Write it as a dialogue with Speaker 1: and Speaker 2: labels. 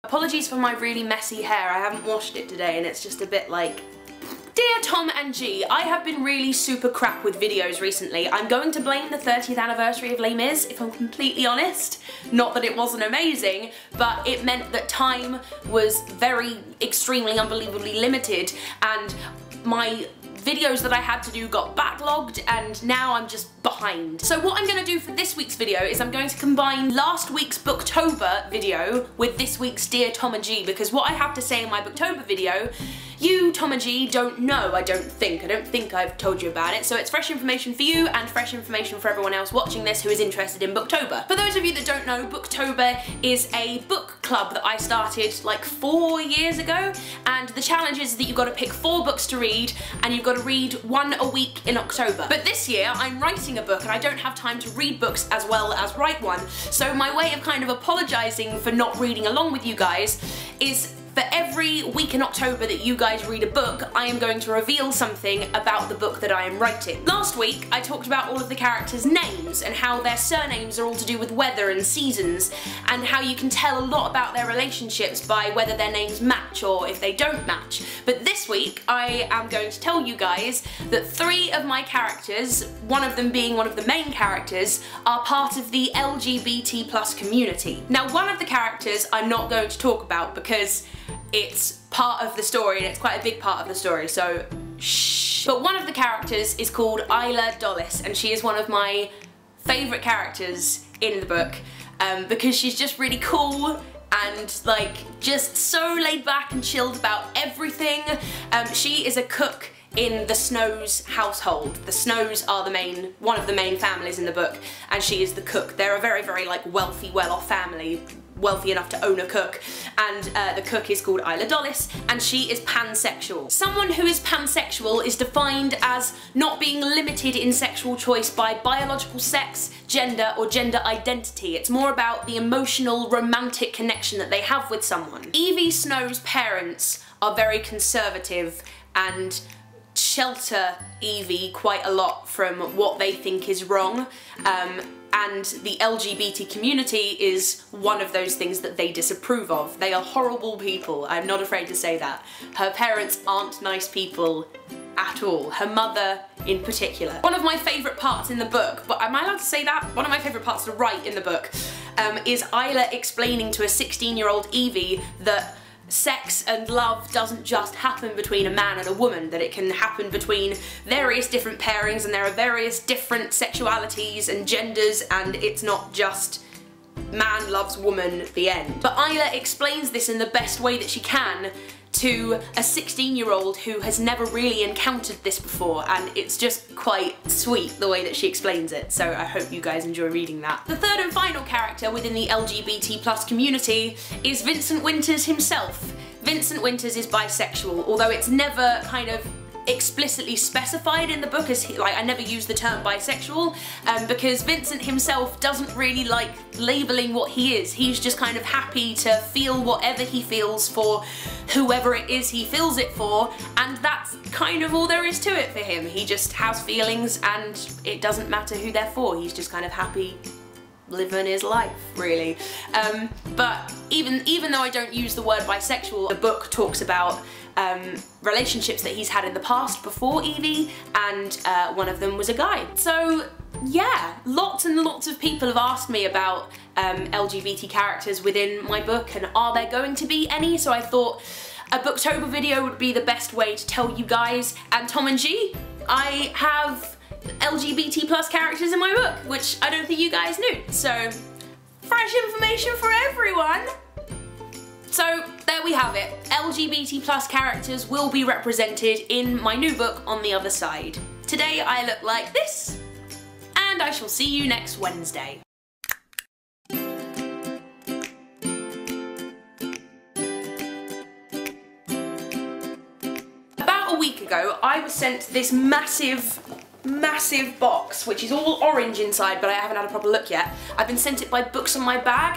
Speaker 1: Apologies for my really messy hair, I haven't washed it today and it's just a bit like... Dear Tom and G, I have been really super crap with videos recently. I'm going to blame the 30th anniversary of Les Mis, if I'm completely honest. Not that it wasn't amazing, but it meant that time was very, extremely, unbelievably limited, and my videos that I had to do got backlogged, and now I'm just behind. So what I'm going to do for this week's video is I'm going to combine last week's Booktober video with this week's Dear Tom and G, because what I have to say in my Booktober video, you, Tom and G, don't know, I don't think I've told you about it, so it's fresh information for you and fresh information for everyone else watching this who is interested in Booktober. For those of you that don't know, Booktober is a book club that I started like 4 years ago, and the challenge is that you've got to pick 4 books to read, and you've got to read 1 a week in October. But this year I'm writing a book and I don't have time to read books as well as write one, so my way of kind of apologising for not reading along with you guys is for every week in October that you guys read a book, I am going to reveal something about the book that I am writing. Last week, I talked about all of the characters' names and how their surnames are all to do with weather and seasons, and how you can tell a lot about their relationships by whether their names match or if they don't match. But this week, I am going to tell you guys that 3 of my characters, one of them being one of the main characters, are part of the LGBT+ community. Now, one of the characters I'm not going to talk about because it's part of the story and it's quite a big part of the story, so shh. But one of the characters is called Isla Dulles, and she is one of my favourite characters in the book because she's just really cool and like just so laid back and chilled about everything. She is a cook in the Snows household. The Snows are one of the main families in the book, and she is the cook. They're a very, very like wealthy, well-off family, wealthy enough to own a cook, and the cook is called Isla Dulles, and she is pansexual. Someone who is pansexual is defined as not being limited in sexual choice by biological sex, gender, or gender identity. It's more about the emotional, romantic connection that they have with someone. Evie Snow's parents are very conservative and shelter Evie quite a lot from what they think is wrong, and the LGBT community is one of those things that they disapprove of. They are horrible people, I'm not afraid to say that. Her parents aren't nice people at all. Her mother in particular. One of my favourite parts in the book, but am I allowed to say that? One of my favourite parts to write in the book is Isla explaining to a 16-year-old Evie that sex and love doesn't just happen between a man and a woman, that it can happen between various different pairings, and there are various different sexualities and genders, and it's not just man loves woman, the end. But Isla explains this in the best way that she can to a 16-year-old who has never really encountered this before, and it's just quite sweet the way that she explains it, so I hope you guys enjoy reading that. The third and final character within the LGBT+ community is Vincent Winters himself. Vincent Winters is bisexual, although it's never kind of explicitly specified in the book as I never use the term bisexual, because Vincent himself doesn't really like labelling what he is. He's just kind of happy to feel whatever he feels for whoever it is he feels it for, and that's kind of all there is to it for him. He just has feelings and it doesn't matter who they're for. He's just kind of happy living his life, really. But even though I don't use the word bisexual, the book talks about relationships that he's had in the past before Evie, and one of them was a guy. So yeah, lots and lots of people have asked me about LGBT characters within my book, and are there going to be any? So I thought a Booktober video would be the best way to tell you guys. And Tom and G, I have LGBT+ characters in my book, which I don't think you guys knew. So fresh information for everyone. So there we have it. LGBT+ characters will be represented in my new book On the Other Side. Today I look like this, and I shall see you next Wednesday. About a week ago, I was sent this massive box, which is all orange inside, but I haven't had a proper look yet. I've been sent it by Books on My Bag.